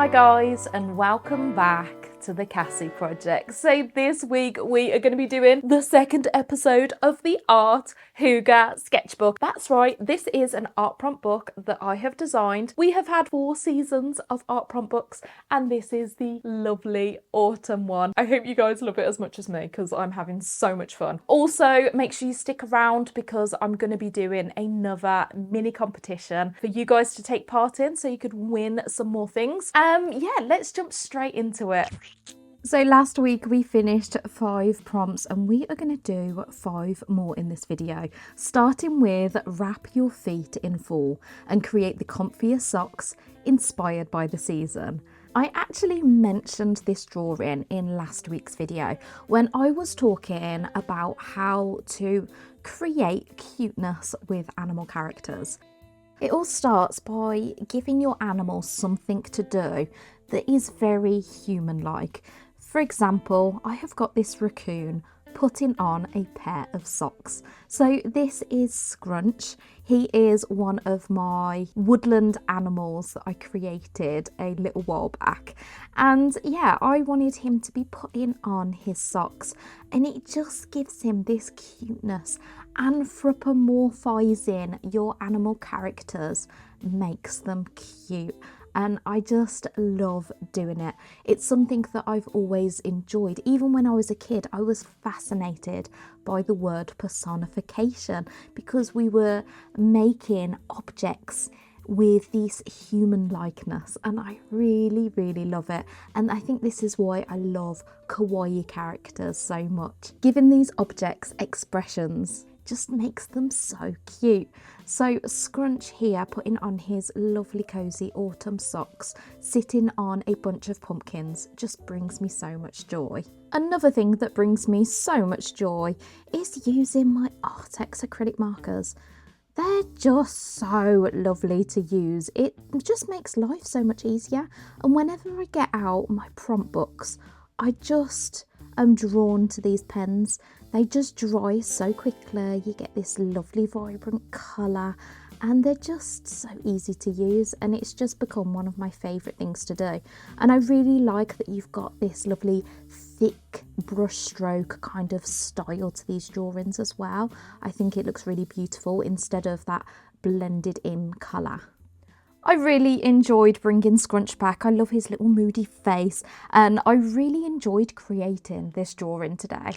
Hi guys, and welcome back to the Cassie Project. So this week we are going to be doing the second episode of the Art HYGGE Sketchbook. That's right, this is an art prompt book that I have designed. We have had 4 seasons of art prompt books and this is the lovely autumn one. I hope you guys love it as much as me because I'm having so much fun. Also, make sure you stick around because I'm going to be doing another mini competition for you guys to take part in so you could win some more things. Yeah, let's jump straight into it. So last week we finished 5 prompts and we are going to do 5 more in this video, starting with wrap your feet in fall and create the comfiest socks inspired by the season. I actually mentioned this drawing in last week's video when I was talking about how to create cuteness with animal characters. It all starts by giving your animal something to do that is very human-like. For example, I have got this raccoon putting on a pair of socks. So this is Scrunch. He is one of my woodland animals that I created a little while back. And yeah, I wanted him to be putting on his socks and it just gives him this cuteness. Anthropomorphizing your animal characters makes them cute. And I just love doing it. It's something that I've always enjoyed. Even when I was a kid, I was fascinated by the word personification because we were making objects with this human likeness, and I really love it. And I think this is why I love kawaii characters so much. Giving these objects expressions just makes them so cute. So Scrunch here putting on his lovely cozy autumn socks, sitting on a bunch of pumpkins, just brings me so much joy. Another thing that brings me so much joy is using my Art HYGGE acrylic markers. They're just so lovely to use. It just makes life so much easier. And whenever I get out my prompt books, I just am drawn to these pens. They just dry so quickly. You get this lovely vibrant colour and they're just so easy to use, and it's just become one of my favourite things to do. And I really like that you've got this lovely thick brush stroke kind of style to these drawings as well. I think it looks really beautiful instead of that blended in colour. I really enjoyed bringing Scrunch back. I love his little moody face and I really enjoyed creating this drawing today.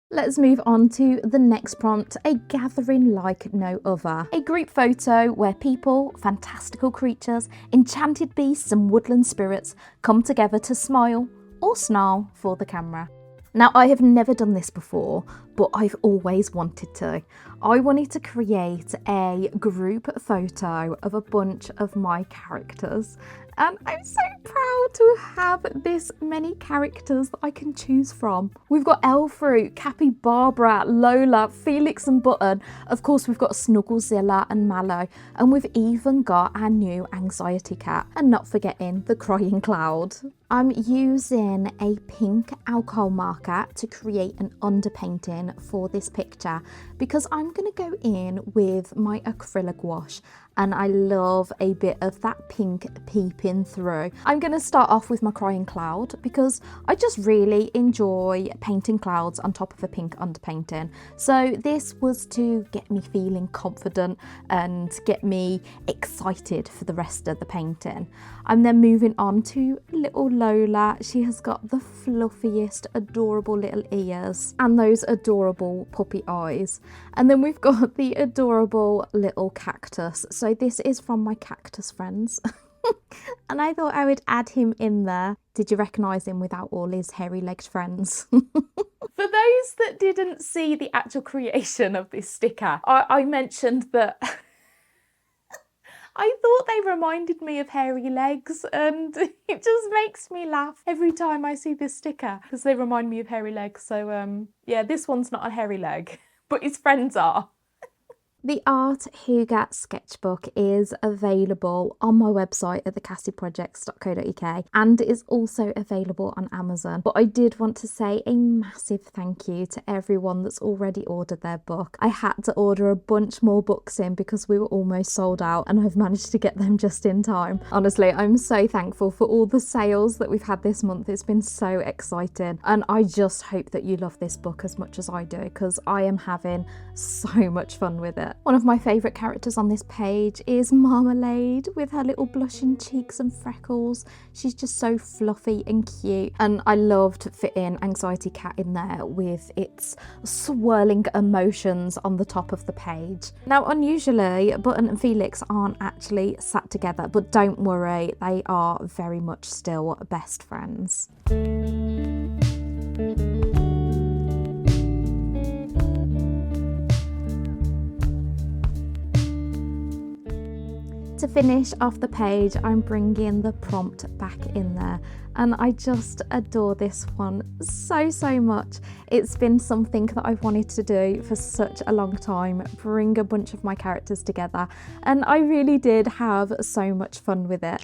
Let's move on to the next prompt, a gathering like no other. A group photo where people, fantastical creatures, enchanted beasts and woodland spirits come together to smile or snarl for the camera. Now, I have never done this before, but I've always wanted to. I wanted to create a group photo of a bunch of my characters. And I'm so proud to have this many characters that I can choose from. We've got Elfruit, Capybara, Lola, Felix and Button. Of course, we've got Snugglezilla and Mallow. And we've even got our new anxiety cat. And not forgetting the crying cloud. I'm using a pink alcohol marker to create an underpainting for this picture because I'm going to go in with my acrylic wash. And I love a bit of that pink peeping through. I'm going to start off with my crying cloud because I just really enjoy painting clouds on top of a pink underpainting. So this was to get me feeling confident and get me excited for the rest of the painting. I'm then moving on to little Lola. She has got the fluffiest, adorable little ears and those adorable puppy eyes. And then we've got the adorable little cactus. So this is from my cactus friends. And I thought I would add him in there. Did you recognise him without all his hairy-legged friends? For those that didn't see the actual creation of this sticker, I mentioned that I thought they reminded me of hairy legs, and it just makes me laugh every time I see this sticker because they remind me of hairy legs. So yeah, this one's not a hairy leg, but his friends are. The Art HYGGE Sketchbook is available on my website at thecassieprojects.co.uk and is also available on Amazon. But I did want to say a massive thank you to everyone that's already ordered their book. I had to order a bunch more books in because we were almost sold out, and I've managed to get them just in time. Honestly, I'm so thankful for all the sales that we've had this month. It's been so exciting, and I just hope that you love this book as much as I do, because I am having so much fun with it. One of my favourite characters on this page is Marmalade with her little blushing cheeks and freckles. She's just so fluffy and cute, and I loved fitting Anxiety Cat in there with its swirling emotions on the top of the page. Now, unusually, Button and Felix aren't actually sat together, but don't worry, they are very much still best friends. To finish off the page, I'm bringing the prompt back in there, and I just adore this one so much. It's been something that I've wanted to do for such a long time, bring a bunch of my characters together, and I really did have so much fun with it.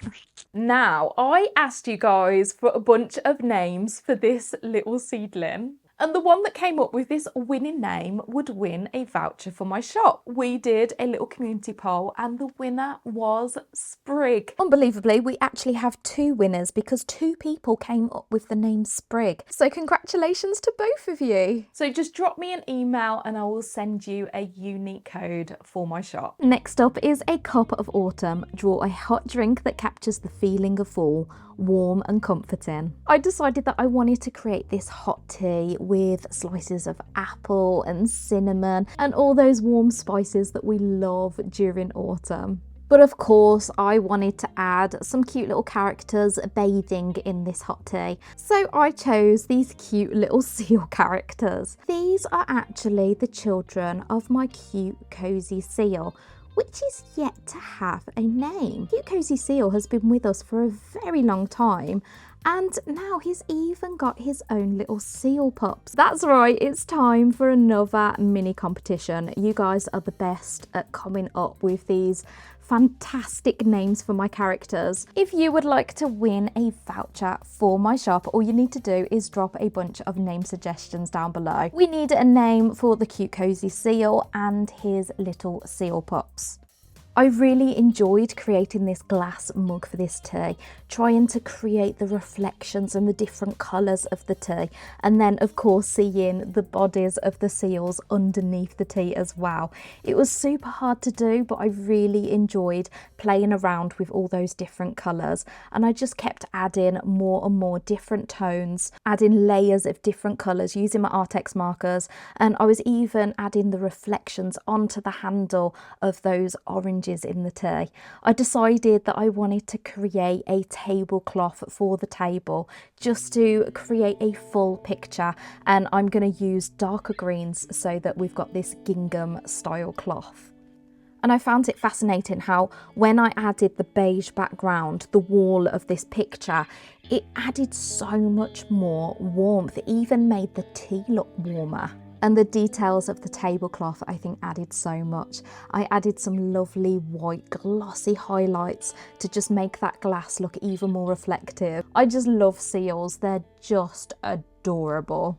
Now, I asked you guys for a bunch of names for this little seedling, and the one that came up with this winning name would win a voucher for my shop. We did a little community poll and the winner was Sprig. Unbelievably, we actually have two winners because two people came up with the name Sprig. So congratulations to both of you. So just drop me an email and I will send you a unique code for my shop. Next up is a cup of autumn. Draw a hot drink that captures the feeling of fall, warm and comforting. I decided that I wanted to create this hot tea with slices of apple and cinnamon and all those warm spices that we love during autumn. But of course, I wanted to add some cute little characters bathing in this hot tea. So I chose these cute little seal characters. These are actually the children of my cute cozy seal, which is yet to have a name. Cute Cozy Seal has been with us for a very long time, and now he's even got his own little seal pups. That's right, it's time for another mini competition. You guys are the best at coming up with these fantastic names for my characters. If you would like to win a voucher for my shop, all you need to do is drop a bunch of name suggestions down below. We need a name for the Cute Cozy Seal and his little seal pups. I really enjoyed creating this glass mug for this tea, trying to create the reflections and the different colours of the tea, and then of course seeing the bodies of the seals underneath the tea as well. It was super hard to do, but I really enjoyed playing around with all those different colours, and I just kept adding more and more different tones, adding layers of different colours using my Art HYGGE markers, and I was even adding the reflections onto the handle of those oranges in the tea. I decided that I wanted to create a tablecloth for the table just to create a full picture, and I'm going to use darker greens so that we've got this gingham style cloth. And I found it fascinating how when I added the beige background, the wall of this picture, it added so much more warmth. It even made the tea look warmer. And the details of the tablecloth, I think, added so much. I added some lovely white glossy highlights to just make that glass look even more reflective. I just love seals. They're just adorable.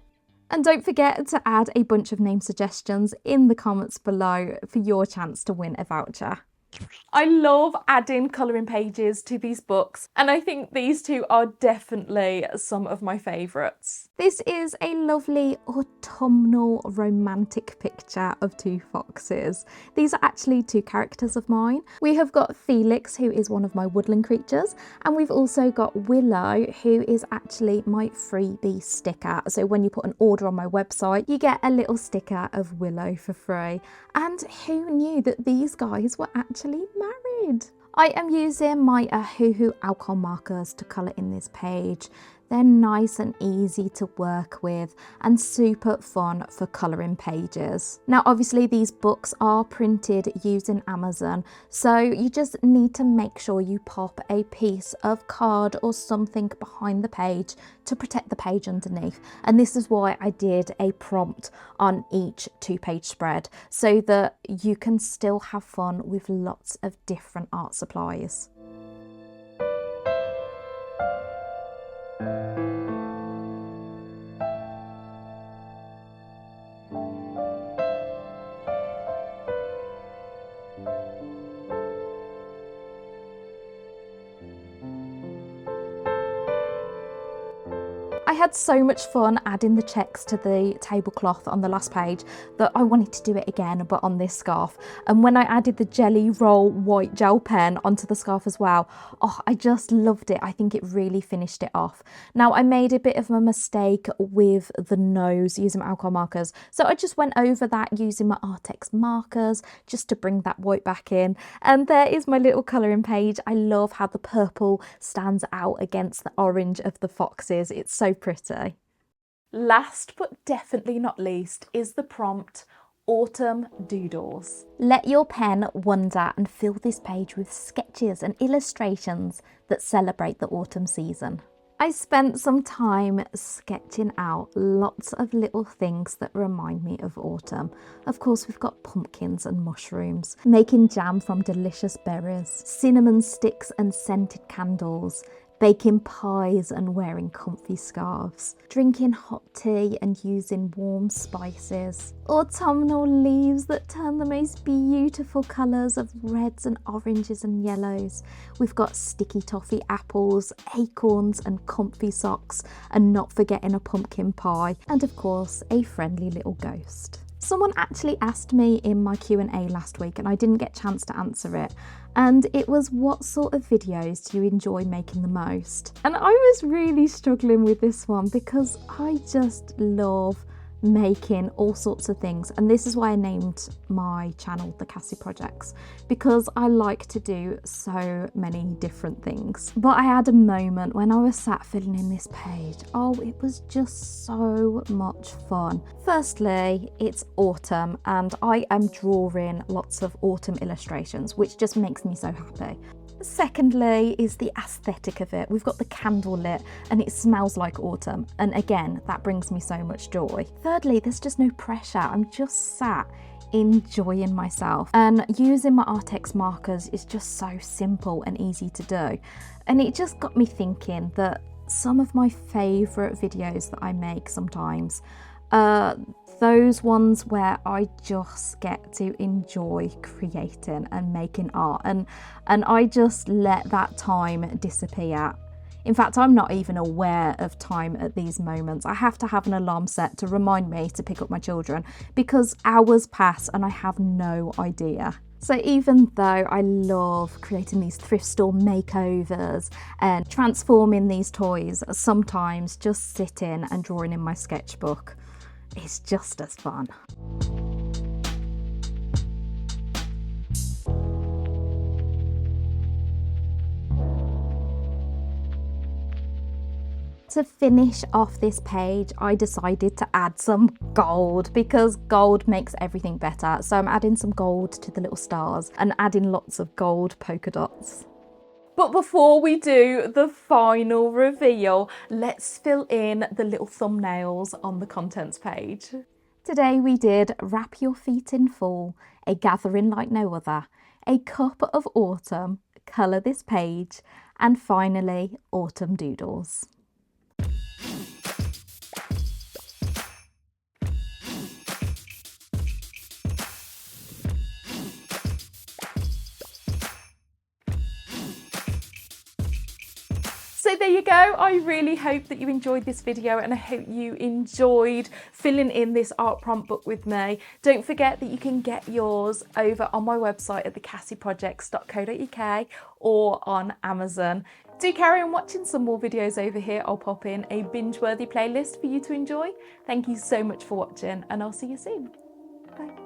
And don't forget to add a bunch of name suggestions in the comments below for your chance to win a voucher. I love adding colouring pages to these books, and I think these two are definitely some of my favourites. This is a lovely autumnal romantic picture of two foxes. These are actually two characters of mine. We have got Felix, who is one of my woodland creatures, and we've also got Willow, who is actually my freebie sticker. So when you put an order on my website, you get a little sticker of Willow for free. And who knew that these guys were actually married? I am using my Hoo Hoo alcohol markers to colour in this page. They're nice and easy to work with and super fun for colouring pages. Now obviously these books are printed using Amazon, so you just need to make sure you pop a piece of card or something behind the page to protect the page underneath. And this is why I did a prompt on each 2-page spread, so that you can still have fun with lots of different art supplies. I had so much fun adding the checks to the tablecloth on the last page that I wanted to do it again, but on this scarf. And when I added the Jelly Roll white gel pen onto the scarf as well, oh, I just loved it. I think it really finished it off. Now I made a bit of a mistake with the nose using my alcohol markers, so I just went over that using my Art HYGGE markers just to bring that white back in. And there is my little colouring page. I love how the purple stands out against the orange of the foxes. It's so pretty. Last but definitely not least is the prompt Autumn Doodles. Let your pen wander and fill this page with sketches and illustrations that celebrate the autumn season. I spent some time sketching out lots of little things that remind me of autumn. Of course, we've got pumpkins and mushrooms, making jam from delicious berries, cinnamon sticks and scented candles, baking pies and wearing comfy scarves, drinking hot tea and using warm spices, autumnal leaves that turn the most beautiful colours of reds and oranges and yellows. We've got sticky toffee apples, acorns and comfy socks, and not forgetting a pumpkin pie, and of course a friendly little ghost. Someone actually asked me in my Q&A last week and I didn't get a chance to answer it, and it was, what sort of videos do you enjoy making the most? And I was really struggling with this one because I just love making all sorts of things, and this is why I named my channel The Cassie Projects, because I like to do so many different things. But I had a moment when I was sat filling in this page. Oh, it was just so much fun. Firstly, it's autumn and I am drawing lots of autumn illustrations, which just makes me so happy. Secondly is the aesthetic of it. We've got the candle lit and it smells like autumn, and again that brings me so much joy. Thirdly, there's just no pressure. I'm just sat enjoying myself, and using my Art HYGGE markers is just so simple and easy to do. And it just got me thinking that some of my favourite videos that I make sometimes those ones where I just get to enjoy creating and making art, and I just let that time disappear. In fact, I'm not even aware of time at these moments. I have to have an alarm set to remind me to pick up my children, because hours pass and I have no idea. So even though I love creating these thrift store makeovers and transforming these toys, sometimes just sitting and drawing in my sketchbook is just as fun. To finish off this page, I decided to add some gold, because gold makes everything better. So I'm adding some gold to the little stars and adding lots of gold polka dots. But before we do the final reveal, let's fill in the little thumbnails on the contents page. Today we did Wrap Your Feet in Fall, A Gathering Like No Other, A Cup of Autumn, Colour This Page, and finally Autumn Doodles. So there you go. I really hope that you enjoyed this video, and I hope you enjoyed filling in this art prompt book with me. Don't forget that you can get yours over on my website at thecassieprojects.co.uk or on Amazon. Do carry on watching some more videos over here. I'll pop in a binge-worthy playlist for you to enjoy. Thank you so much for watching, and I'll see you soon. Bye.